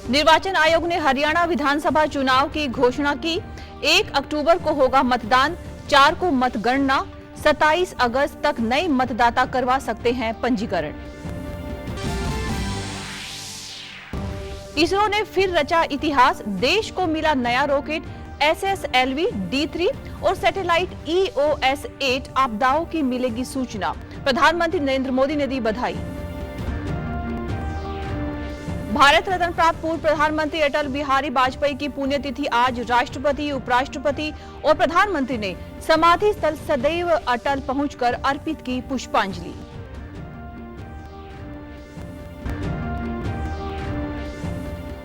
निर्वाचन आयोग ने हरियाणा विधानसभा चुनाव की घोषणा की। 1 अक्टूबर को होगा मतदान, 4 को मतगणना, 27 अगस्त तक नए मतदाता करवा सकते हैं पंजीकरण। इसरो ने फिर रचा इतिहास, देश को मिला नया रॉकेट SSLV-D3 और सैटेलाइट EOS-8 आपदाओं की मिलेगी सूचना। प्रधानमंत्री नरेंद्र मोदी ने दी बधाई। भारत रत्न प्राप्त पूर्व प्रधानमंत्री अटल बिहारी वाजपेयी की पुण्यतिथि आज। राष्ट्रपति, उपराष्ट्रपति और प्रधानमंत्री ने समाधि स्थल सदैव अटल पहुंचकर अर्पित की पुष्पांजलि।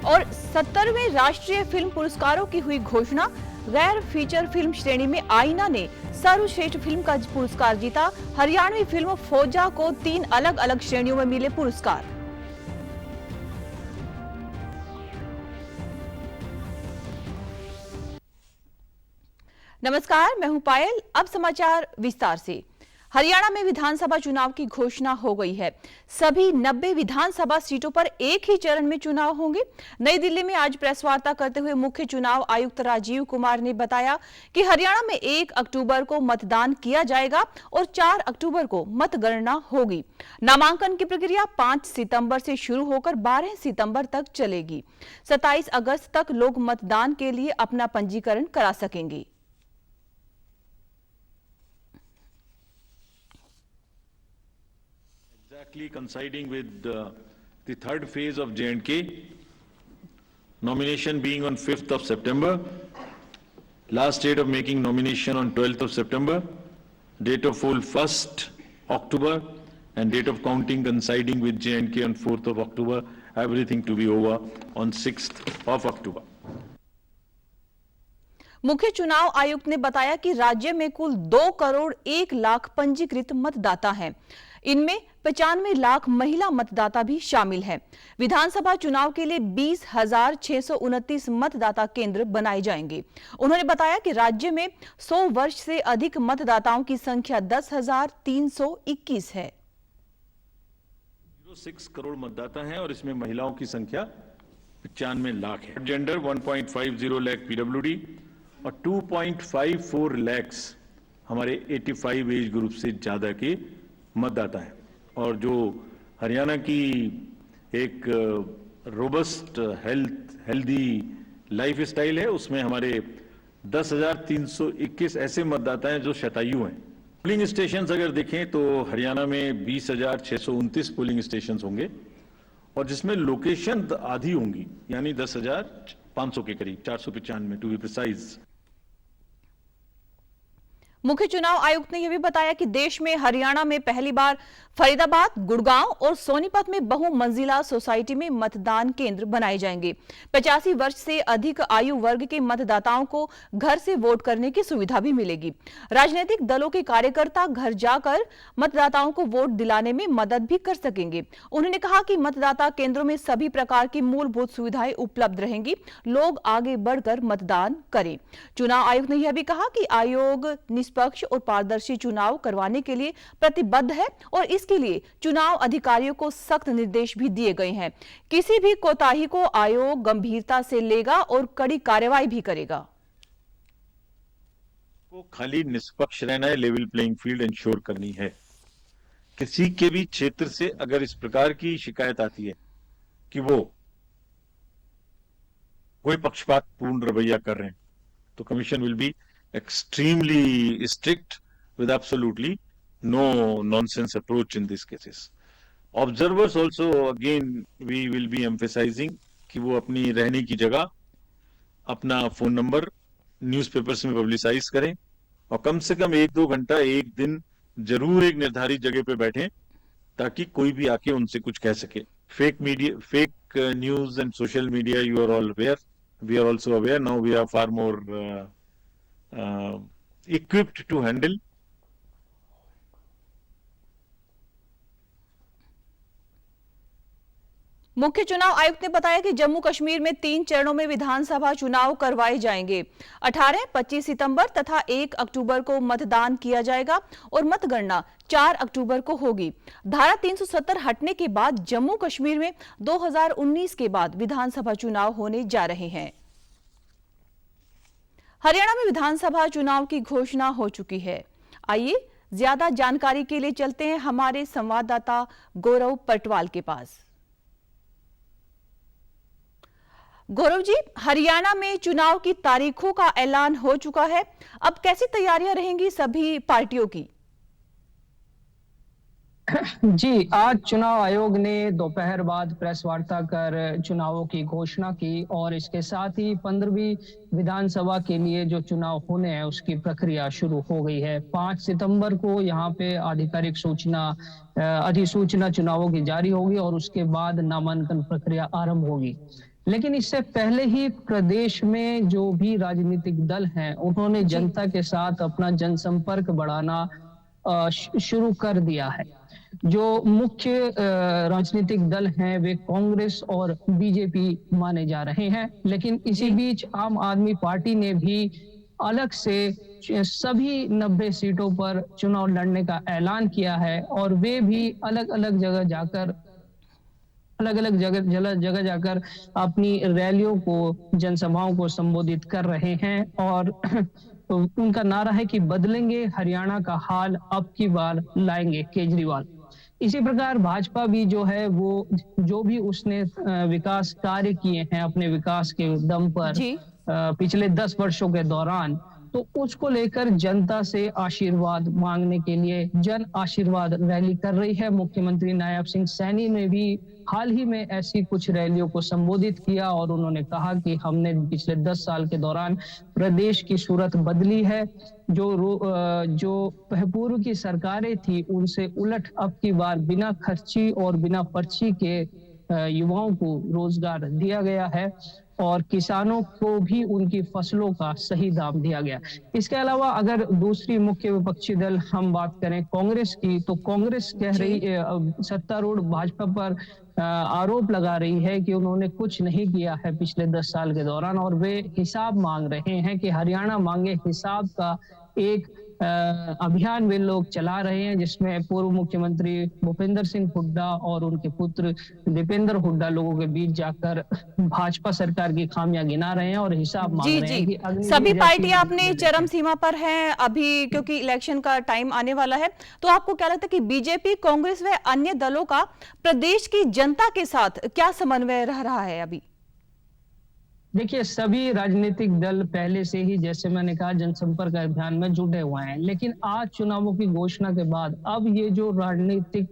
और 70वें राष्ट्रीय फिल्म पुरस्कारों की हुई घोषणा। गैर फीचर फिल्म श्रेणी में आईना ने सर्वश्रेष्ठ फिल्म का पुरस्कार जीता। हरियाणवी फिल्म फौजा को 3 अलग अलग श्रेणियों में मिले पुरस्कार। नमस्कार, मैं हूं पायल। अब समाचार विस्तार से। हरियाणा में विधानसभा चुनाव की घोषणा हो गई है। सभी 90 विधानसभा सीटों पर एक ही चरण में चुनाव होंगे। नई दिल्ली में आज प्रेस वार्ता करते हुए मुख्य चुनाव आयुक्त राजीव कुमार ने बताया कि हरियाणा में 1 अक्टूबर को मतदान किया जाएगा और 4 अक्टूबर को मतगणना होगी। नामांकन की प्रक्रिया 5 सितंबर से शुरू होकर 12 सितंबर तक चलेगी। 27 अगस्त तक लोग मतदान के लिए अपना पंजीकरण करा सकेंगे। Exactly coinciding with the third phase of J&K, nomination being on 5th of September, last date of making nomination on 12th of September, date of poll 1st October, and date of counting coinciding with J&K on 4th of October, everything to be over on 6th of October. मुख्य चुनाव आयुक्त ने बताया कि राज्य में कुल 2 करोड़ 1 लाख पंजीकृत मतदाता हैं। इनमें 95 लाख महिला मतदाता भी शामिल हैं। विधानसभा चुनाव के लिए 20,629 मतदाता केंद्र बनाए जाएंगे। उन्होंने बताया कि राज्य में 100 वर्ष से अधिक मतदाताओं की संख्या 10,321 है। 6 करोड़ मतदाता हैं और इसमें महिलाओं की संख्या 95 लाख है। जेंडर 1.50 लाख PWD और 2.54 लाख हमारे 85 एज ग्रुप से ज्यादा के मतदाता हैं। और जो हरियाणा की एक रोबस्ट हेल्दी लाइफ स्टाइल है, उसमें हमारे 10,321 ऐसे मतदाता हैं जो शतायु हैं। पोलिंग स्टेशन अगर देखें तो हरियाणा में 20,629 पोलिंग स्टेशन होंगे और जिसमें लोकेशन आधी होंगी, यानी 10,500 के करीब, 495 टू बी प्रिसाइज। मुख्य चुनाव आयुक्त ने यह भी बताया कि देश में हरियाणा में पहली बार फरीदाबाद, गुड़गांव और सोनीपत में बहुमंजिला सोसाइटी में मतदान केंद्र बनाए जाएंगे। 85 वर्ष से अधिक आयु वर्ग के मतदाताओं को घर से वोट करने की सुविधा भी मिलेगी। राजनीतिक दलों के कार्यकर्ता घर जाकर मतदाताओं को वोट दिलाने में मदद भी कर सकेंगे। उन्होंने कहा कि मतदाता केंद्रों में सभी प्रकार की मूलभूत सुविधाएं उपलब्ध रहेंगी। लोग आगे बढ़कर मतदान करें। चुनाव आयुक्त ने यह भी कहा कि आयोग निष्पक्ष और पारदर्शी चुनाव करवाने के लिए प्रतिबद्ध है और इसके लिए चुनाव अधिकारियों को सख्त निर्देश भी दिए गए हैं। किसी भी कोताही को आयोग गंभीरता से लेगा और कड़ी कार्रवाई भी करेगा। को खाली निष्पक्ष रहना है, लेवल प्लेइंग फील्ड इंश्योर करनी है। किसी के भी क्षेत्र से अगर इस प्रकार की शिकायत आती है कि वो कोई पक्षपातपूर्ण रवैया कर रहे हैं, तो commission will be extremely strict with absolutely no nonsense approach in these cases. Observers also, again, we will be emphasizing कि वो अपनी रहने की जगह, अपना फोन नंबर न्यूज़पेपर्स में पब्लिसाइज करें और कम से कम 1-2 घंटा एक दिन जरूर एक निर्धारित जगह पे बैठें ताकि कोई भी आके उनसे कुछ कह सके। Fake media, fake news and social media, you are all aware, we are also aware, now we are far more equipped to handle. मुख्य चुनाव आयुक्त ने बताया कि जम्मू कश्मीर में 3 चरणों में विधानसभा चुनाव करवाए जाएंगे। 18, 25 सितंबर तथा 1 अक्टूबर को मतदान किया जाएगा और मतगणना 4 अक्टूबर को होगी। धारा 370 हटने के बाद जम्मू कश्मीर में 2019 के बाद विधानसभा चुनाव होने जा रहे हैं। हरियाणा में विधानसभा चुनाव की घोषणा हो चुकी है। आइए ज्यादा जानकारी के लिए चलते हैं हमारे संवाददाता गौरव पटवाल के पास। गौरव जी, हरियाणा में चुनाव की तारीखों का ऐलान हो चुका है। अब कैसी तैयारियां रहेंगी सभी पार्टियों की? जी, आज चुनाव आयोग ने दोपहर बाद प्रेस वार्ता कर चुनावों की घोषणा की और इसके साथ ही 15वीं विधानसभा के लिए जो चुनाव होने हैं उसकी प्रक्रिया शुरू हो गई है। 5 सितंबर को यहाँ पे आधिकारिक अधिसूचना चुनावों की जारी होगी और उसके बाद नामांकन प्रक्रिया आरंभ होगी। लेकिन इससे पहले ही प्रदेश में जो भी राजनीतिक दल हैं उन्होंने जनता के साथ अपना जनसंपर्क बढ़ाना शुरू कर दिया है। जो मुख्य राजनीतिक दल हैं वे कांग्रेस और बीजेपी माने जा रहे हैं, लेकिन इसी बीच आम आदमी पार्टी ने भी अलग से सभी 90 सीटों पर चुनाव लड़ने का ऐलान किया है और वे भी अलग अलग जगह जाकर अपनी रैलियों को, जनसभाओं को संबोधित कर रहे हैं और तो उनका नारा है कि बदलेंगे हरियाणा का हाल, अब की बार लाएंगे केजरीवाल। इसी प्रकार भाजपा भी जो है वो जो भी उसने विकास कार्य किए हैं अपने विकास के दम पर पिछले 10 वर्षों के दौरान, तो उसको लेकर जनता से आशीर्वाद मांगने के लिए जन आशीर्वाद रैली कर रही है। मुख्यमंत्री नायब सिंह सैनी ने भी हाल ही में ऐसी कुछ रैलियों को संबोधित किया और उन्होंने कहा कि हमने पिछले 10 साल के दौरान प्रदेश की सूरत बदली है। जो पूर्व की सरकारें थी उनसे उलट अब की बार बिना खर्ची और बिना पर्ची के युवाओं को रोजगार दिया गया है और किसानों को भी उनकी फसलों का सही दाम दिया गया। इसके अलावा अगर दूसरी मुख्य विपक्षी दल हम बात करें कांग्रेस की, तो कांग्रेस कह रही सत्तारूढ़ भाजपा पर आरोप लगा रही है कि उन्होंने कुछ नहीं किया है पिछले 10 साल के दौरान और वे हिसाब मांग रहे हैं कि हरियाणा मांगे हिसाब का एक अभियान वे लोग चला रहे हैं, जिसमें पूर्व मुख्यमंत्री भूपेंद्र सिंह हुड्डा और उनके पुत्र दीपेंद्र हुड्डा लोगों के बीच जाकर भाजपा सरकार की खामियां गिना रहे हैं और हिसाब मांग रहे हैं कि सभी पार्टियां अपने चरम सीमा पर हैं अभी, क्योंकि इलेक्शन का टाइम आने वाला है। तो आपको क्या लगता है कि बीजेपी, कांग्रेस व अन्य दलों का प्रदेश की जनता के साथ क्या समन्वय रह रहा है अभी? देखिए, सभी राजनीतिक दल पहले से ही, जैसे मैंने कहा, जनसंपर्क अभियान में जुटे हुए हैं, लेकिन आज चुनावों की घोषणा के बाद अब ये जो राजनीतिक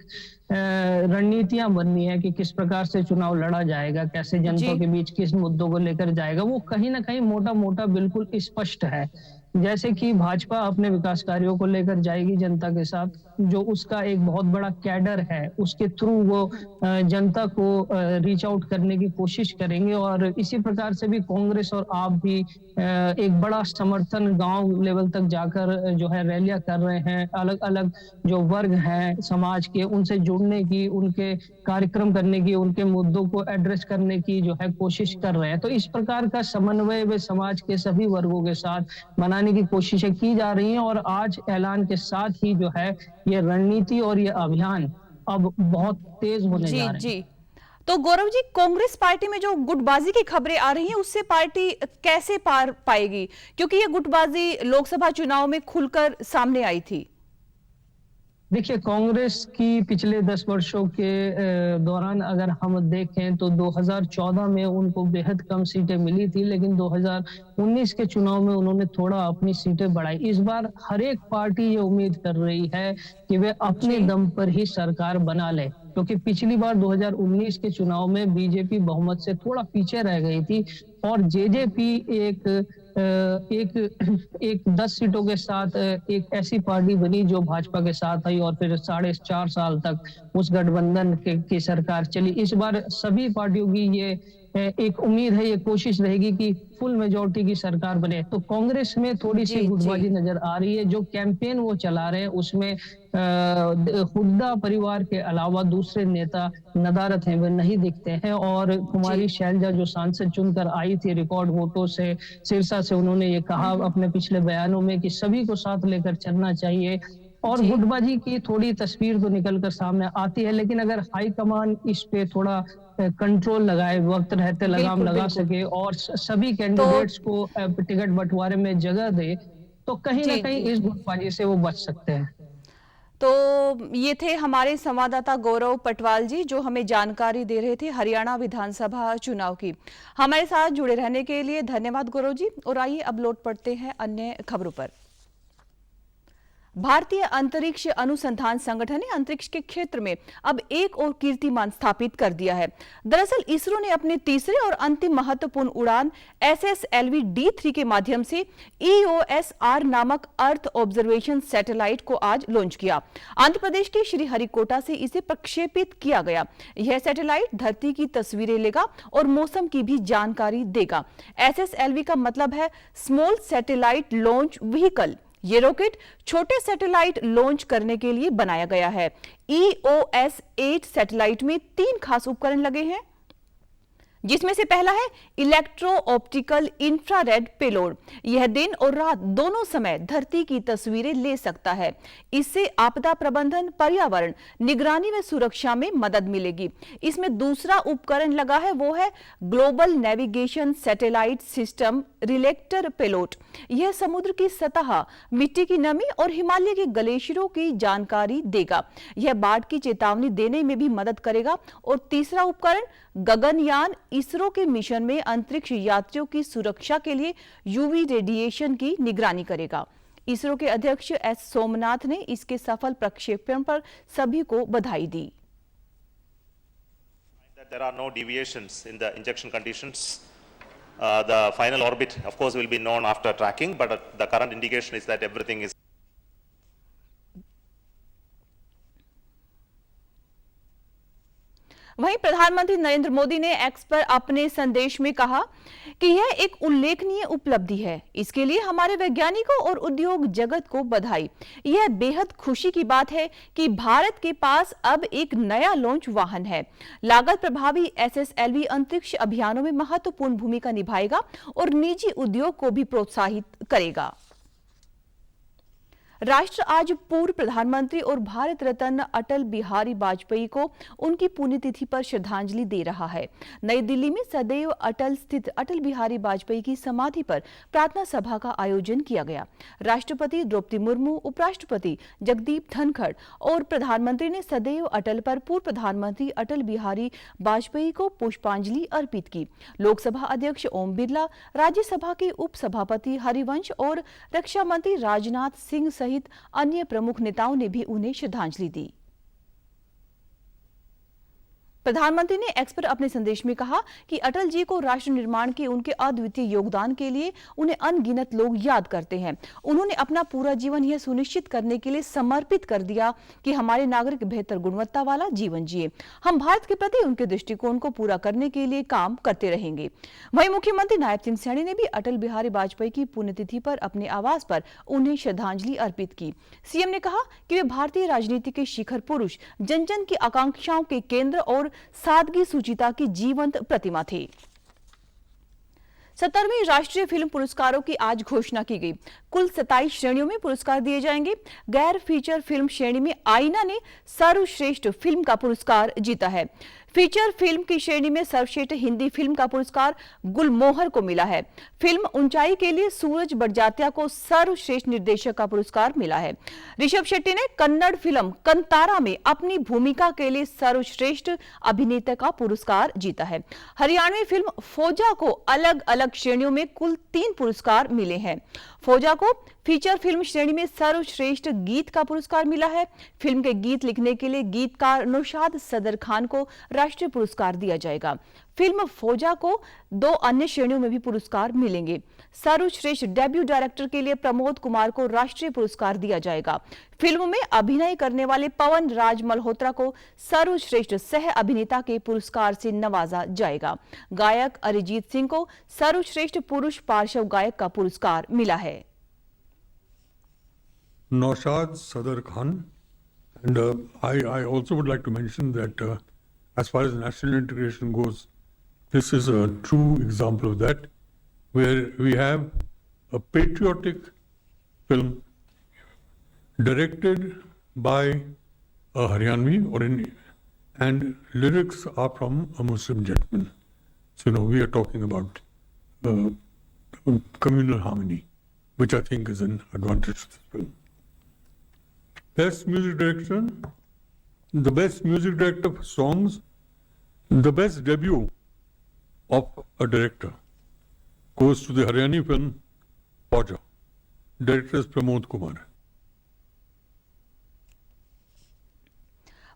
रणनीतियां बननी है कि किस प्रकार से चुनाव लड़ा जाएगा, कैसे जनता के बीच किस मुद्दों को लेकर जाएगा, वो कहीं ना कहीं मोटा मोटा बिल्कुल स्पष्ट है। जैसे कि भाजपा अपने विकास कार्यों को लेकर जाएगी जनता के साथ, जो उसका एक बहुत बड़ा कैडर है उसके थ्रू वो जनता को रीच आउट करने की कोशिश करेंगे और इसी प्रकार से भी कांग्रेस और आप भी एक बड़ा समर्थन गांव लेवल तक जाकर जो है रैलियां कर रहे हैं। अलग अलग जो वर्ग हैं समाज के, उनसे जुड़ने की, उनके कार्यक्रम करने की, उनके मुद्दों को एड्रेस करने की जो है कोशिश कर रहे हैं। तो इस प्रकार का समन्वय वे समाज के सभी वर्गों के साथ बनाने की कोशिशें की जा रही हैं और आज ऐलान के साथ ही जो है ये रणनीति और ये अभियान अब बहुत तेज होने जा रहे हैं। तो गौरव जी, कांग्रेस पार्टी में जो गुटबाजी की खबरें आ रही हैं उससे पार्टी कैसे पार पाएगी, क्योंकि ये गुटबाजी लोकसभा चुनाव में खुलकर सामने आई थी? देखिए, कांग्रेस की पिछले 10 वर्षों के दौरान अगर हम देखें तो 2014 में उनको बेहद कम सीटें मिली थी, लेकिन 2019 के चुनाव में उन्होंने थोड़ा अपनी सीटें बढ़ाई। इस बार हर एक पार्टी ये उम्मीद कर रही है कि वे अपने दम पर ही सरकार बना ले, क्योंकि पिछली बार 2019 के चुनाव में बीजेपी बहुमत से थोड़ा पीछे रह गई थी और जेजेपी एक 10 सीटों के साथ एक ऐसी पार्टी बनी जो भाजपा के साथ आई और फिर 4.5 साल तक उस गठबंधन की सरकार चली। इस बार सभी पार्टियों की ये एक उम्मीद है, ये कोशिश रहेगी कि फुल मेजोरिटी की सरकार बने। तो कांग्रेस में थोड़ी सी जी गुटबाजी जी नजर आ रही है। जो कैंपेन वो चला रहे हैं उसमें हुड्डा परिवार के अलावा दूसरे नेता नदारत हैं वे नहीं दिखते हैं। और जी। कुमारी शैलजा जो सांसद चुनकर आई थी रिकॉर्ड वोटों से सिरसा से, उन्होंने ये कहा अपने पिछले बयानों में कि सभी को साथ लेकर चलना चाहिए। और जी गुटबाजी की थोड़ी तस्वीर तो निकल कर सामने आती है, लेकिन अगर हाईकमान इस पे थोड़ा कंट्रोल लगाए, वक्त रहते लगाम बिल्कुल लगा बिल्कुल। सके और सभी तो कैंडिडेट्स को टिकट बंटवारे में जगह दे, तो कहीं ना जी कहीं जी इस गुटबाजी से वो बच सकते हैं। तो ये थे हमारे संवाददाता गौरव पटवाल जी, जो हमें जानकारी दे रहे थे हरियाणा विधानसभा चुनाव की। हमारे साथ जुड़े रहने के लिए धन्यवाद गौरव जी। और आइए अब लौट पड़ते हैं अन्य खबरों पर। भारतीय अंतरिक्ष अनुसंधान संगठन ने अंतरिक्ष के क्षेत्र में अब एक और कीर्तिमान स्थापित कर दिया है। दरअसल इसरो ने अपने तीसरे और अंतिम महत्वपूर्ण उड़ान SSLV-D3 के माध्यम से EOSR नामक अर्थ ऑब्जर्वेशन सैटेलाइट को आज लॉन्च किया। आंध्र प्रदेश के श्रीहरिकोटा से इसे प्रक्षेपित किया गया। यह सैटेलाइट धरती की तस्वीरें लेगा और मौसम की भी जानकारी देगा। SSLV का मतलब है स्मॉल सैटेलाइट लॉन्च व्हीकल। ये रॉकेट छोटे सैटेलाइट लॉन्च करने के लिए बनाया गया है। EOS-8 सैटेलाइट में 3 खास उपकरण लगे हैं, जिसमें से पहला है इलेक्ट्रो ऑप्टिकल इंफ्रारेड पेलोड। यह दिन और रात दोनों समय धरती की तस्वीरें ले सकता है। इससे आपदा प्रबंधन, पर्यावरण, निगरानी व सुरक्षा में मदद मिलेगी। इसमें दूसरा उपकरण लगा है, वो है global navigation satellite system reflector payload. यह समुद्र की सतह, मिट्टी की नमी और हिमालय के ग्लेशियरों की जानकारी देगा। यह बाढ़ की चेतावनी देने में भी मदद करेगा। और तीसरा उपकरण गगनयान इसरो के मिशन में अंतरिक्ष यात्रियों की सुरक्षा के लिए यूवी रेडिएशन की निगरानी करेगा। इसरो के अध्यक्ष एस सोमनाथ ने इसके सफल प्रक्षेपण पर सभी को बधाई दी। There are no deviations in the injection conditions. The final orbit, of course, will be known after tracking, but the current indication is that everything is. वहीं प्रधानमंत्री नरेंद्र मोदी ने एक्स पर अपने संदेश में कहा कि यह एक उल्लेखनीय उपलब्धि है। इसके लिए हमारे वैज्ञानिकों और उद्योग जगत को बधाई। यह बेहद खुशी की बात है कि भारत के पास अब एक नया लॉन्च वाहन है। लागत प्रभावी SSLV अंतरिक्ष अभियानों में महत्वपूर्ण भूमिका निभाएगा और निजी उद्योग को भी प्रोत्साहित करेगा। राष्ट्र आज पूर्व प्रधानमंत्री और भारत रत्न अटल बिहारी वाजपेयी को उनकी पुण्यतिथि पर श्रद्धांजलि दे रहा है। नई दिल्ली में सदैव अटल स्थित अटल बिहारी वाजपेयी की समाधि पर प्रार्थना सभा का आयोजन किया गया। राष्ट्रपति द्रौपदी मुर्मू, उपराष्ट्रपति जगदीप धनखड़ और प्रधानमंत्री ने सदैव अटल पर पूर्व प्रधानमंत्री अटल बिहारी वाजपेयी को पुष्पांजलि अर्पित की। लोकसभा अध्यक्ष ओम बिरला, राज्यसभा के उपसभापति हरिवंश और रक्षा मंत्री राजनाथ सिंह सहित अन्य प्रमुख नेताओं ने भी उन्हें श्रद्धांजलि दी। प्रधानमंत्री ने एक्स पर अपने संदेश में कहा कि अटल जी को राष्ट्र निर्माण के उनके अद्वितीय योगदान के लिए उन्हें अनगिनत लोग याद करते हैं। उन्होंने अपना पूरा जीवन यह सुनिश्चित करने के लिए समर्पित कर दिया कि हमारे नागरिक बेहतर गुणवत्ता वाला जीवन जिए। हम भारत के प्रति उनके दृष्टिकोण को पूरा करने के लिए काम करते रहेंगे। वहीं मुख्यमंत्री नायब सिंह सैनी ने भी अटल बिहारी वाजपेयी की पुण्यतिथि पर अपने आवास पर उन्हें श्रद्धांजलि अर्पित की। सीएम ने कहा कि वे भारतीय राजनीति के शिखर पुरुष, जन जन की आकांक्षाओं के केंद्र और सादगी सुचिता की जीवंत प्रतिमा थे। 17वीं राष्ट्रीय फिल्म पुरस्कारों की आज घोषणा की गई। कुल 27 श्रेणियों में पुरस्कार दिए जाएंगे। गैर फीचर फिल्म श्रेणी में आईना ने सर्वश्रेष्ठ फिल्म का पुरस्कार जीता है। फीचर फिल्म की श्रेणी में सर्वश्रेष्ठ हिंदी फिल्म का पुरस्कार गुलमोहर को मिला है। फिल्म ऊंचाई के लिए सूरज बड़जात्या को सर्वश्रेष्ठ निर्देशक का पुरस्कार मिला है। ऋषभ शेट्टी ने कन्नड़ फिल्म कंतारा में अपनी भूमिका के लिए सर्वश्रेष्ठ अभिनेता का पुरस्कार जीता है। हरियाणवी फिल्म फौजा को अलग अलग श्रेणियों में कुल 3 पुरस्कार मिले हैं। फौजा को फीचर फिल्म श्रेणी में सर्वश्रेष्ठ गीत का पुरस्कार मिला है। फिल्म के गीत लिखने के लिए गीतकार नौशाद सदर खान को राष्ट्रीय पुरस्कार दिया जाएगा। फिल्म फौजा को 2 अन्य श्रेणियों में भी पुरस्कार मिलेंगे। सर्वश्रेष्ठ डेब्यू डायरेक्टर के लिए प्रमोद कुमार को राष्ट्रीय पुरस्कार दिया जाएगा। फिल्म में अभिनय करने वाले पवन राज मल्होत्रा को सर्वश्रेष्ठ सह अभिनेता के पुरस्कार से नवाजा जाएगा। गायक अरिजीत सिंह को सर्वश्रेष्ठ पुरुष पार्श्व गायक का पुरस्कार मिला है। Naushad Sadar Khan, and I also would like to mention that as far as national integration goes, this is a true example of that, where we have a patriotic film directed by a Haryanvi and lyrics are from a Muslim gentleman. So, we are talking about communal harmony, which I think is an advantage to this film. Best music director, the best music director for songs, the best debut of a director goes to the Haryani film Fauja. Director is Pramod Kumar.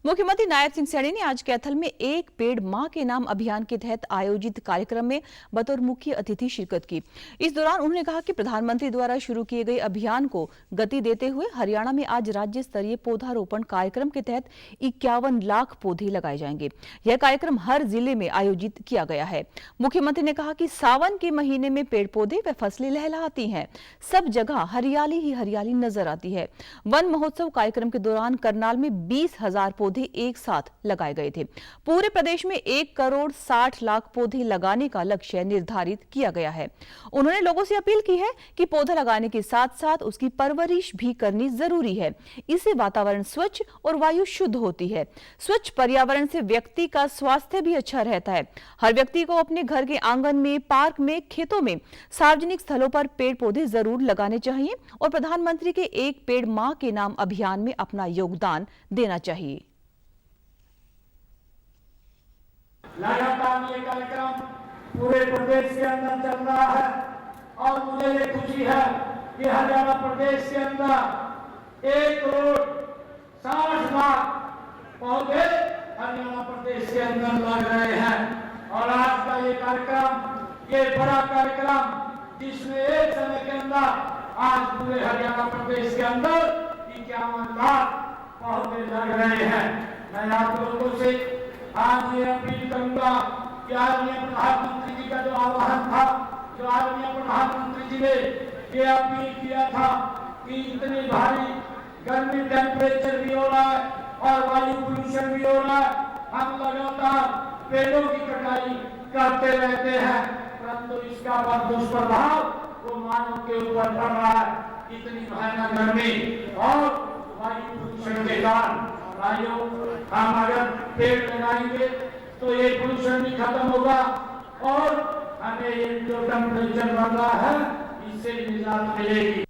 मुख्यमंत्री नायब सिंह सैनी ने आज कैथल में एक पेड़ मां के नाम अभियान के तहत आयोजित कार्यक्रम में बतौर मुख्य अतिथि शिरकत की। इस दौरान उन्होंने कहा कि प्रधानमंत्री द्वारा शुरू किए गए अभियान को गति देते हुए हरियाणा में आज राज्य स्तरीय पौधारोपण कार्यक्रम के तहत 51 लाख पौधे लगाए जाएंगे। यह कार्यक्रम हर जिले में आयोजित किया गया है। मुख्यमंत्री ने कहा कि सावन के महीने में पेड़ पौधे व फसलें लहलहाती हैं, सब जगह हरियाली ही हरियाली नजर आती है। वन महोत्सव कार्यक्रम के दौरान करनाल में 20,000 पौधे एक साथ लगाए गए थे। पूरे प्रदेश में 1 करोड़ 60 लाख पौधे लगाने का लक्ष्य निर्धारित किया गया है। उन्होंने लोगों से अपील की है कि पौधा लगाने के साथ साथ उसकी परवरिश भी करनी जरूरी है। इससे वातावरण स्वच्छ और वायु शुद्ध होती है। स्वच्छ पर्यावरण से व्यक्ति का स्वास्थ्य भी अच्छा रहता है। हर व्यक्ति को अपने घर के आंगन में, पार्क में, खेतों में, सार्वजनिक स्थलों पर पेड़ पौधे जरूर लगाने चाहिए और प्रधानमंत्री के एक पेड़ मां के नाम अभियान में अपना योगदान देना चाहिए। लगातार ये कार्यक्रम पूरे प्रदेश के अंदर चल रहा है और मुझे ये खुशी है कि हरियाणा प्रदेश के अंदर 1 करोड़ 60 लाख पौधे हरियाणा प्रदेश के अंदर लग रहे हैं। और आज का ये कार्यक्रम, ये बड़ा कार्यक्रम, जिसमें एक समय के अंदर आज पूरे हरियाणा प्रदेश के अंदर 51 लाख पौधे लग रहे हैं। मैं आप लोगों से आज ये अपील करूंगा कि आदरणीय प्रधानमंत्री जी का जो आह्वान था, जो आदरणीय प्रधानमंत्री जी ने ये अपील किया था कि इतनी भारी गर्मी, टेम्परेचर भी हो रहा है और वायु प्रदूषण भी हो रहा है, हम लगातार पेड़ों की कटाई करते रहते हैं, परंतु इसका दुष्प्रभाव वो मानव के ऊपर पड़ रहा है। इतनी भयानक गर्मी और वायु प्रदूषण के कारण हम अगर पेड़ लगाएंगे तो ये पोल्यूशन भी खत्म होगा और हमें ये जो टेम्परेचर बढ़ रहा है इससे निजात मिलेगी।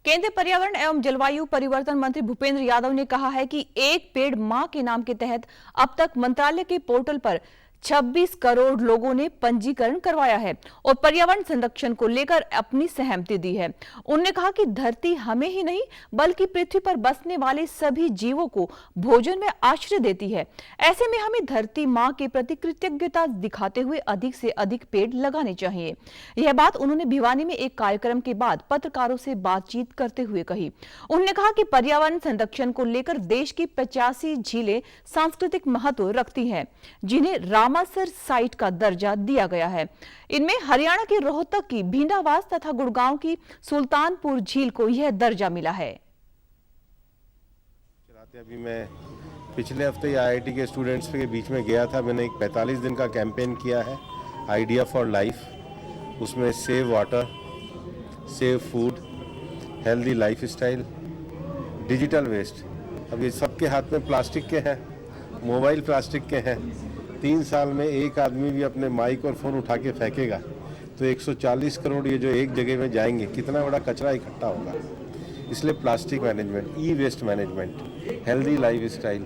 केंद्रीय पर्यावरण एवं जलवायु परिवर्तन मंत्री भूपेंद्र यादव ने कहा है कि एक पेड़ मां के नाम के तहत अब तक मंत्रालय के पोर्टल पर 26 करोड़ लोगों ने पंजीकरण करवाया है और पर्यावरण संरक्षण को लेकर अपनी सहमति दी है। उन्होंने कहा कि धरती हमें ही नहीं बल्कि पृथ्वी पर बसने वाले सभी जीवों को भोजन में आश्रय देती है। ऐसे में हमें धरती मां के प्रति कृतज्ञता दिखाते हुए अधिक से अधिक पेड़ लगाने चाहिए। यह बात उन्होंने भिवानी में एक कार्यक्रम के बाद पत्रकारों से बातचीत करते हुए कही। उन्होंने कहा कि पर्यावरण संरक्षण को लेकर देश की 85 झीलें सांस्कृतिक महत्व रखती हैं, जिन्हें रामासर साइट का दर्जा दिया गया है। इनमें हरियाणा की रोहतक की भींडावास तथा गुड़गांव की सुल्तानपुर झील को यह दर्जा मिला है। अभी मैं पिछले हफ्ते आईआईटी के स्टूडेंट्स के बीच में गया था। मैंने एक 45 दिन का कैंपेन किया है, आइडिया फॉर लाइफ। उसमें save water, save food, healthy lifestyle, digital waste. अब ये सबके हाथ में प्लास्टिक के हैं, मोबाइल प्लास्टिक के हैं। 3 साल में एक आदमी भी अपने माइक और फ़ोन उठा के फेंकेगा तो 140 करोड़ ये जो एक जगह में जाएंगे, कितना बड़ा कचरा इकट्ठा होगा। इसलिए प्लास्टिक मैनेजमेंट, ई वेस्ट मैनेजमेंट, हेल्दी लाइफस्टाइल,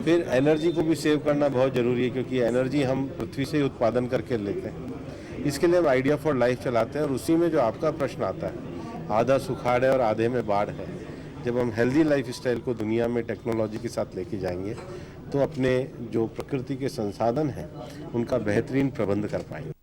फिर एनर्जी को भी सेव करना बहुत ज़रूरी है, क्योंकि एनर्जी हम पृथ्वी से उत्पादन करके लेते हैं। इसके लिए हम आइडिया फॉर लाइफ चलाते हैं और उसी में जो आपका प्रश्न आता है, आधा सुखाड़ है और आधे में बाढ़ है, जब हम हेल्दी लाइफ स्टाइल को दुनिया में टेक्नोलॉजी के साथ लेके जाएंगे तो अपने जो प्रकृति के संसाधन हैं उनका बेहतरीन प्रबंध कर पाएंगे।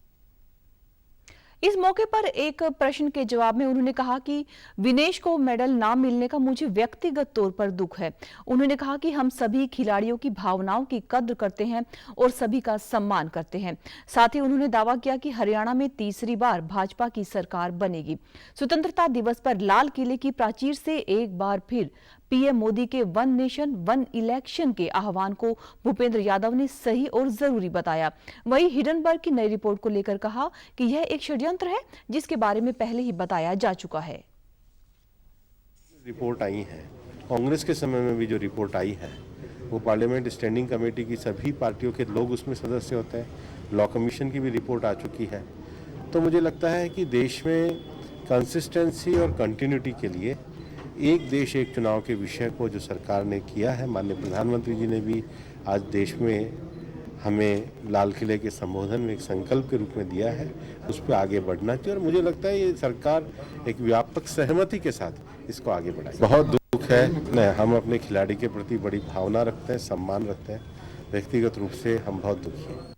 इस मौके पर एक प्रश्न के जवाब में उन्होंने कहा कि विनेश को मेडल ना मिलने का मुझे व्यक्तिगत तौर पर दुख है। उन्होंने कहा कि हम सभी खिलाड़ियों की भावनाओं की कद्र करते हैं और सभी का सम्मान करते हैं। साथ ही उन्होंने दावा किया कि हरियाणा में तीसरी बार भाजपा की सरकार बनेगी। स्वतंत्रता दिवस पर लाल किले की प्राचीर से एक बार फिर पीएम मोदी के वन नेशन वन इलेक्शन के आह्वान को भूपेंद्र यादव ने सही और जरूरी बताया। वहीं हिडनबर्ग की नई रिपोर्ट को लेकर कहा कि यह एक षड्यंत्र है जिसके बारे में पहले ही बताया जा चुका है। रिपोर्ट आई है, कांग्रेस के समय में भी जो रिपोर्ट आई है वो पार्लियामेंट स्टैंडिंग कमेटी की सभी पार्टियों के लोग उसमें सदस्य होते हैं। लॉ कमीशन की भी रिपोर्ट आ चुकी है। तो मुझे लगता है कि देश में कंसिस्टेंसी और कंटिन्यूटी के लिए एक देश एक चुनाव के विषय को जो सरकार ने किया है, माननीय प्रधानमंत्री जी ने भी आज देश में हमें लाल किले के संबोधन में एक संकल्प के रूप में दिया है, उस पर आगे बढ़ना चाहिए। और मुझे लगता है ये सरकार एक व्यापक सहमति के साथ इसको आगे बढ़ाएगी। बहुत दुख है, नहीं, हम अपने खिलाड़ी के प्रति बड़ी भावना रखते हैं, सम्मान रखते हैं। व्यक्तिगत रूप से हम बहुत दुखी हैं।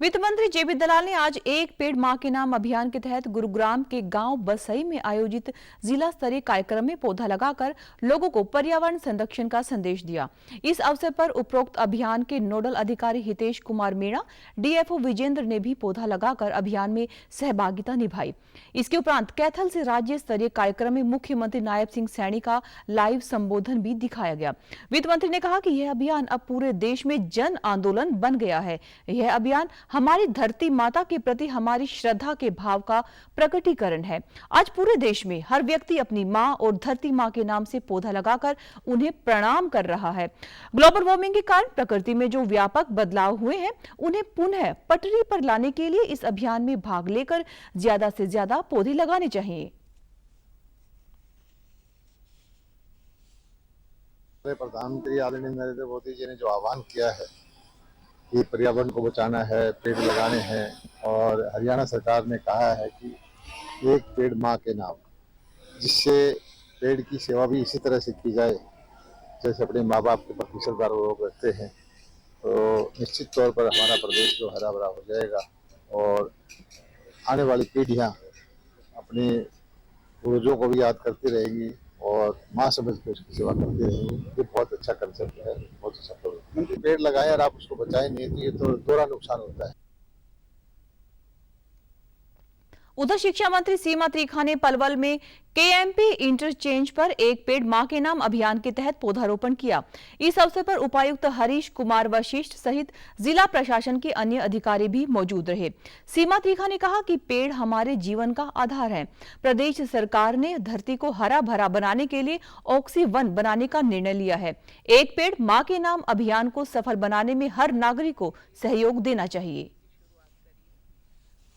वित्त मंत्री जेपी दलाल ने आज एक पेड़ मां के नाम अभियान के तहत गुरुग्राम के गांव बसई में आयोजित जिला स्तरीय कार्यक्रम में पौधा लगाकर लोगों को पर्यावरण संरक्षण का संदेश दिया। इस अवसर पर उपरोक्त अभियान के नोडल अधिकारी हितेश कुमार मीणा, डीएफओ विजेंद्र ने भी पौधा लगाकर अभियान में सहभागिता निभाई। इसके उपरांत कैथल से राज्य स्तरीय कार्यक्रम में मुख्यमंत्री नायब सिंह सैनी का लाइव संबोधन भी दिखाया गया। वित्त मंत्री ने कहा कि यह अभियान अब पूरे देश में जन आंदोलन बन गया है। यह अभियान हमारी धरती माता के प्रति हमारी श्रद्धा के भाव का प्रकटीकरण है। आज पूरे देश में हर व्यक्ति अपनी मां और धरती मां के नाम से पौधा लगाकर उन्हें प्रणाम कर रहा है। ग्लोबल वार्मिंग के कारण प्रकृति में जो व्यापक बदलाव हुए हैं उन्हें पुनः पटरी पर लाने के लिए इस अभियान में भाग लेकर ज्यादा से ज्यादा पौधे लगाने चाहिए। प्रधानमंत्री आदरणीय नरेंद्र मोदी जी ने जो आह्वान किया है कि पर्यावरण को बचाना है, पेड़ लगाने हैं, और हरियाणा सरकार ने कहा है कि एक पेड़ माँ के नाम, जिससे पेड़ की सेवा भी इसी तरह से की जाए जैसे अपने माँ बाप के प्रति श्रद्धा लोग रखते हैं, तो निश्चित तौर पर हमारा प्रदेश जो हरा भरा हो जाएगा और आने वाली पीढ़ियाँ अपने पूर्वजों को भी याद करती रहेंगी और माँ समझ के उसकी सेवा करती रहेंगी। ये बहुत अच्छा कंसेप्ट है, बहुत अच्छा प्रोग्राम। पेड़ लगाएं और आप उसको बचाएं नहीं तो ये तो दोहरा नुकसान होता है। उधर शिक्षा मंत्री सीमा त्रिखा ने पलवल में केएमपी इंटरचेंज पर एक पेड़ मां के नाम अभियान के तहत पौधारोपण किया। इस अवसर पर उपायुक्त हरीश कुमार वशिष्ठ सहित जिला प्रशासन के अन्य अधिकारी भी मौजूद रहे। सीमा त्रिखा ने कहा कि पेड़ हमारे जीवन का आधार है। प्रदेश सरकार ने धरती को हरा भरा बनाने के लिए ऑक्सी वन बनाने का निर्णय लिया है। एक पेड़ मां के नाम अभियान को सफल बनाने में हर नागरिक को सहयोग देना चाहिए।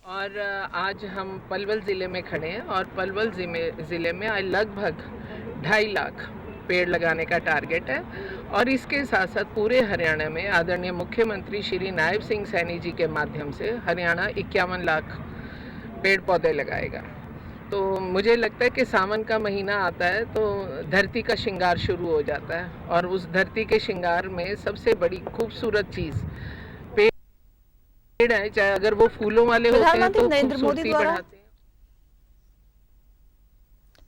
और आज हम पलवल ज़िले में खड़े हैं और पलवल ज़िले में आज लगभग 2.5 लाख पेड़ लगाने का टारगेट है और इसके साथ साथ पूरे हरियाणा में आदरणीय मुख्यमंत्री श्री नायब सिंह सैनी जी के माध्यम से हरियाणा 51 लाख पेड़ पौधे लगाएगा। तो मुझे लगता है कि सावन का महीना आता है तो धरती का श्रृंगार शुरू हो जाता है और उस धरती के श्रृंगार में सबसे बड़ी खूबसूरत चीज़ पेड़ है, चाहे अगर वो फूलों वाले होते हैं तो खूबसूरती बढ़ाते हैं।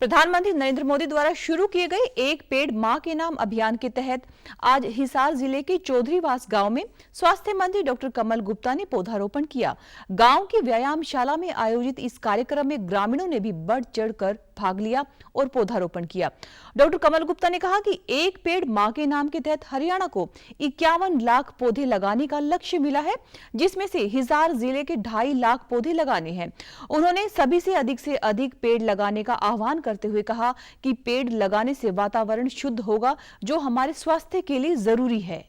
प्रधानमंत्री नरेंद्र मोदी द्वारा शुरू किए गए एक पेड़ मां के नाम अभियान के तहत आज हिसार जिले के चौधरीवास गांव में स्वास्थ्य मंत्री डॉक्टर कमल गुप्ता ने पौधारोपण किया। गांव की व्यायामशाला में आयोजित इस कार्यक्रम में ग्रामीणों ने भी बढ़ चढ़कर भाग लिया और पौधारोपण किया। डॉक्टर कमल गुप्ता ने कहा कि एक पेड़ मां के नाम के तहत हरियाणा को 51 लाख पौधे लगाने का लक्ष्य मिला है, जिसमें से हिसार जिले के 2.5 लाख पौधे लगाने हैं। उन्होंने सभी से अधिक पेड़ लगाने का आह्वान करते हुए कहा कि पेड़ लगाने से वातावरण शुद्ध होगा, जो हमारे स्वास्थ्य के लिए जरूरी है।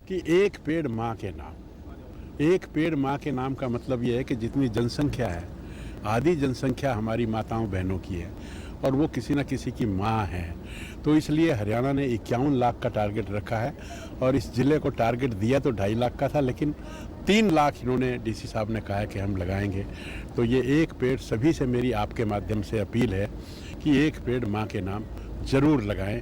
कि एक पेड़ मां के नाम, एक पेड़ मां के नाम का मतलब यह है कि जितनी जनसंख्या है, आधी जनसंख्या हमारी माताओं बहनों की है और वो किसी न किसी की माँ है। तो इसलिए हरियाणा ने 51 लाख का टारगेट रखा है और इस जिले को टारगेट दिया तो 2.5 लाख का था, लेकिन 3 लाख इन्होंने डीसी साहब ने कहा है कि हम लगाएंगे। तो ये एक पेड़, सभी से मेरी आपके माध्यम से अपील है कि एक पेड़ माँ के नाम जरूर लगाएं।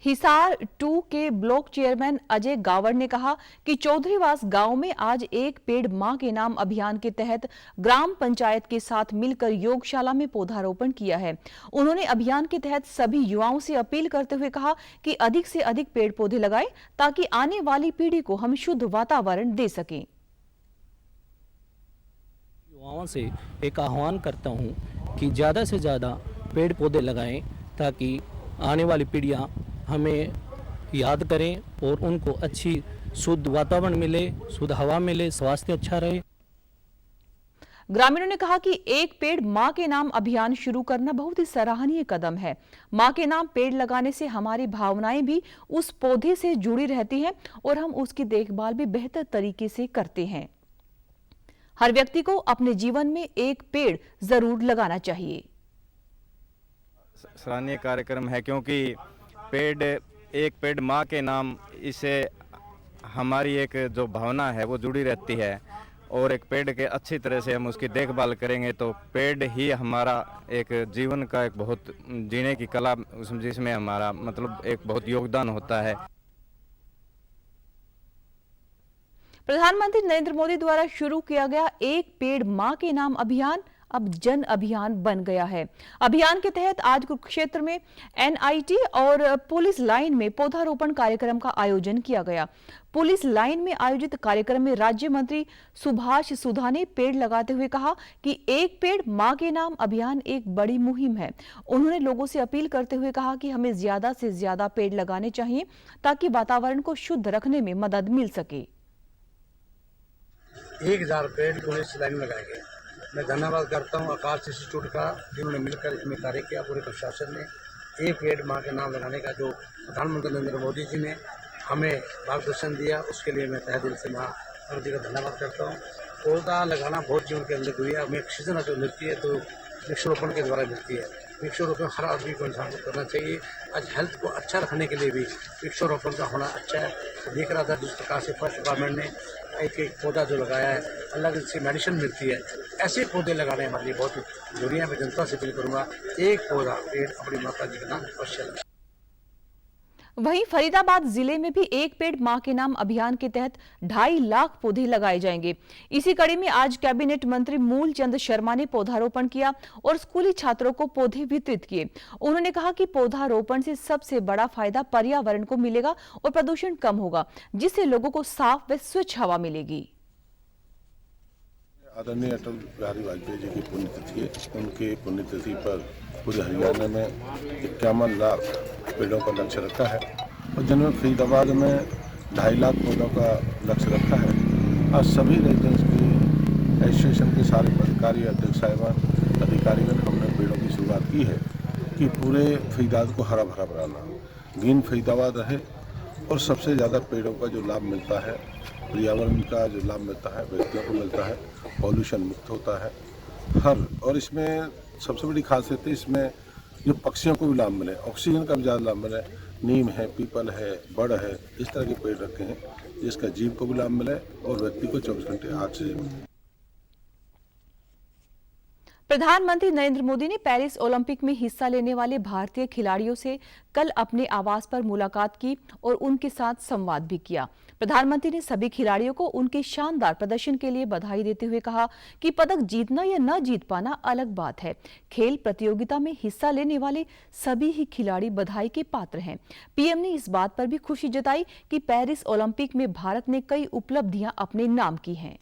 हिसार 2 के ब्लॉक चेयरमैन अजय गावड़ ने कहा कि चौधरीवास गांव में आज एक पेड़ मां के नाम अभियान के तहत ग्राम पंचायत के साथ मिलकर योगशाला में पौधारोपण किया है। उन्होंने अभियान के तहत सभी युवाओं से अपील करते हुए कहा कि अधिक से अधिक पेड़ पौधे लगाएं ताकि आने वाली पीढ़ी को हम शुद्ध वातावरण दे सकें। युवाओं से एक आह्वान करता हूं कि ज़्यादा से ज़्यादा पेड़ पौधे लगाएं ताकि आने वाली पीढ़ियां हमें याद करें और उनको अच्छी शुद्ध वातावरण मिले, शुद्ध हवा मिले, स्वास्थ्य अच्छा रहे। ग्रामीणों ने कहा कि एक पेड़ मां के नाम अभियान शुरू करना बहुत ही सराहनीय कदम है। मां के नाम पेड़ लगाने से हमारी भावनाएं भी उस पौधे से जुड़ी रहती हैं और हम उसकी देखभाल भी बेहतर तरीके से करते हैं। हर व्यक्ति को अपने जीवन में एक पेड़ जरूर लगाना चाहिए। सराहनीय कार्यक्रम है क्योंकि एक पेड़ माँ के नाम, इससे हमारी एक जो भावना है वो जुड़ी रहती है और एक पेड़ के अच्छी तरह से हम उसकी देखभाल करेंगे तो पेड़ ही हमारा एक जीवन का एक बहुत जीने की कला, जिसमें हमारा मतलब एक बहुत योगदान होता है। प्रधानमंत्री नरेंद्र मोदी द्वारा शुरू किया गया एक पेड़ मां के नाम अभियान अब जन अभियान बन गया है। अभियान के तहत आज कुरुक्षेत्र में एनआईटी और पुलिस लाइन में पौधारोपण कार्यक्रम का आयोजन किया गया। पुलिस लाइन में आयोजित कार्यक्रम में राज्य मंत्री सुभाष सुधा ने पेड़ लगाते हुए कहा कि एक पेड़ मां के नाम अभियान एक बड़ी मुहिम है। उन्होंने लोगों से अपील करते हुए कहा कि हमें ज्यादा से ज्यादा पेड़ लगाने चाहिए ताकि वातावरण को शुद्ध रखने में मदद मिल सके। 1000 पेड़ पुलिस लाइन में लगाए गए। मैं धन्यवाद करता हूं आकाश इंस्टीट्यूट का, जिन्होंने मिलकर इसमें कार्य किया। पूरे प्रशासन ने एक पेड़ मां के नाम लगाने का जो प्रधानमंत्री नरेंद्र मोदी जी ने हमें मार्गदर्शन दिया, उसके लिए मैं तहे दिल से मां जी का धन्यवाद करता हूं। पौधा लगाना बहुत जीवन के अंदर हुई है। हमें ऑक्सीजन जो मिलती है तो वृक्षारोपण के द्वारा मिलती है। वृक्षारोपण हर आदमी को, इंसान को करना चाहिए। आज हेल्थ को अच्छा रखने के लिए भी वृक्षारोपण का होना अच्छा है। देख रहा था जिस प्रकार से फॉरेस्ट डिपार्टमेंट ने एक पौधा जो लगाया है, अलग से मेडिसिन मिलती है। ऐसे पौधे लगाने हमारे लिए बहुत जरूरी है। मैं जनता से अपील करूंगा, एक पौधा पेड़ अपनी माता जी के नाम अवश्य लगाएं। वहीं फरीदाबाद जिले में भी एक पेड़ मां के नाम अभियान के तहत 2.5 लाख पौधे लगाए जाएंगे। इसी कड़ी में आज कैबिनेट मंत्री मूलचंद शर्मा ने पौधारोपण किया और स्कूली छात्रों को पौधे वितरित किए। उन्होंने कहा कि पौधारोपण से सबसे बड़ा फायदा पर्यावरण को मिलेगा और प्रदूषण कम होगा, जिससे लोगों को साफ व स्वच्छ हवा मिलेगी। आदरणीय अटल बिहारी वाजपेयी जी की पुण्यतिथि है। उनकी पुण्यतिथि पर पूरे हरियाणा में 51 लाख पेड़ों का लक्ष्य रखा है और जिनमें फरीदाबाद में 2.5 लाख पौधों का लक्ष्य रखा है। आज सभी रेजिडेंट्स की एसोसिएशन के सारे पदाधिकारी, अध्यक्ष साहिबान, अधिकारीगण, हमने पेड़ों की शुरुआत की है कि पूरे फरीदाबाद को हरा भरा बनाना, ग्रीन फरीदाबाद रहे और सबसे ज़्यादा पेड़ों का जो लाभ मिलता है, पर्यावरण का जो लाभ मिलता है, व्यक्तियों को मिलता है, पॉल्यूशन मुक्त होता है और इसमें सबसे बड़ी खासियत है इसमें जो पक्षियों को भी लाभ मिले, ऑक्सीजन का भी ज़्यादा लाभ मिले। नीम है, पीपल है, बड़ है, इस तरह के पेड़ रखे हैं जिसका जीव को भी लाभ मिले और व्यक्ति को 24 घंटे ऑक्सीजन मिले। प्रधानमंत्री नरेंद्र मोदी ने पेरिस ओलंपिक में हिस्सा लेने वाले भारतीय खिलाड़ियों से कल अपने आवास पर मुलाकात की और उनके साथ संवाद भी किया। प्रधानमंत्री ने सभी खिलाड़ियों को उनके शानदार प्रदर्शन के लिए बधाई देते हुए कहा कि पदक जीतना या न जीत पाना अलग बात है। खेल प्रतियोगिता में हिस्सा लेने वाले सभी ही खिलाड़ी बधाई के पात्र हैं। पीएम ने इस बात पर भी खुशी जताई कि पेरिस ओलंपिक में भारत ने कई उपलब्धियां अपने नाम की हैं।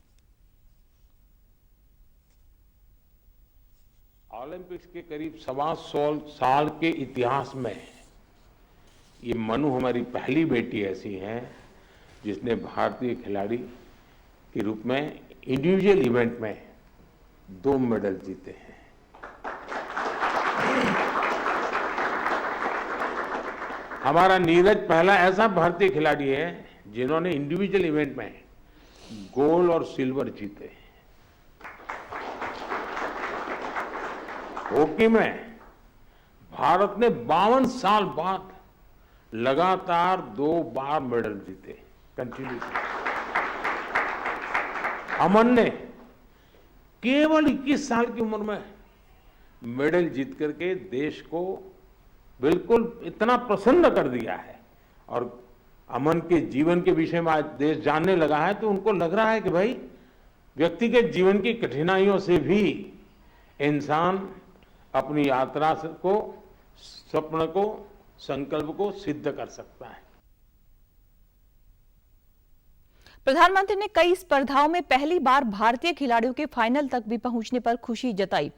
ओलंपिक्स के करीब 125 साल के इतिहास में ये मनु हमारी पहली बेटी ऐसी है जिसने भारतीय खिलाड़ी के रूप में इंडिविजुअल इवेंट में 2 मेडल जीते हैं। हमारा नीरज पहला ऐसा भारतीय खिलाड़ी है जिन्होंने इंडिविजुअल इवेंट में गोल्ड और सिल्वर जीते। हॉकी में भारत ने 52 साल बाद लगातार 2 बार मेडल जीते कंटिन्यूसली। अमन ने केवल 21 साल की उम्र में मेडल जीत करके देश को बिल्कुल इतना प्रसन्न कर दिया है। और अमन के जीवन के विषय में आज देश जानने लगा है, तो उनको लग रहा है कि भाई व्यक्तिगत जीवन की कठिनाइयों से भी इंसान अपनी यात्रा को, स्वप्न को, संकल्प को सिद्ध कर सकता है। प्रधानमंत्री ने कई स्पर्धाओं में पहली बार भारतीय खिलाड़ियों के फाइनल तक भी पहुंचने पर खुशी जताई।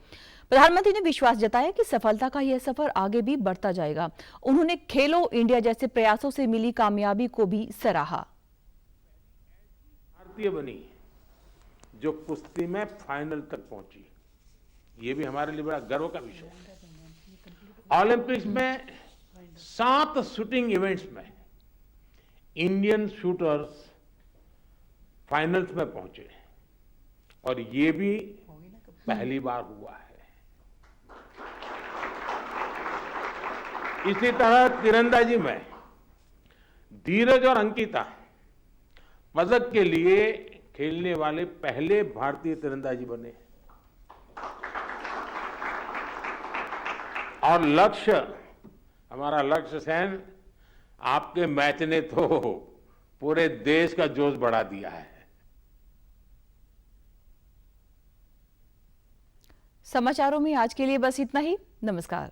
प्रधानमंत्री ने विश्वास जताया कि सफलता का यह सफर आगे भी बढ़ता जाएगा। उन्होंने खेलो इंडिया जैसे प्रयासों से मिली कामयाबी को भी सराहा। भारतीय बनी जो कुश्ती में फाइनल तक पहुंची, ये भी हमारे लिए बड़ा गर्व का विषय है। ओलंपिक्स में 7 शूटिंग इवेंट्स में इंडियन शूटर्स फाइनल्स में पहुंचे और ये भी पहली बार हुआ है। इसी तरह तीरंदाजी में धीरज और अंकिता पदक के लिए खेलने वाले पहले भारतीय तीरंदाजी बने। और लक्ष्य, हमारा लक्ष्य सेन, आपके मैच ने तो पूरे देश का जोश बढ़ा दिया है। समाचारों में आज के लिए बस इतना ही। नमस्कार।